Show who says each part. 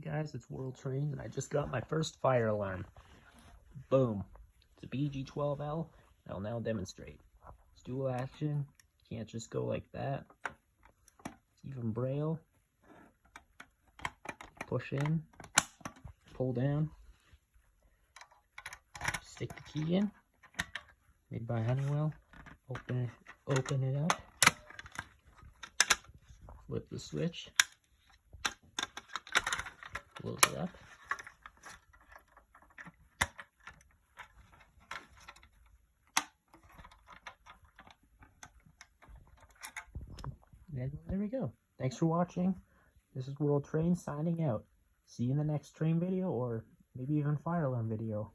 Speaker 1: guys, it's World Trains, and I just got my first fire alarm. Boom. It's a BG12L. I'll now demonstrate. It's dual action. Can't just go like that. It's even braille. Push in. Pull down. Stick the key in. Made by Honeywell. Open it up. Flip the switch. Close it up. And there we go. Thanks for watching. This is World Train signing out. See you in the next train video, or maybe even fire alarm video.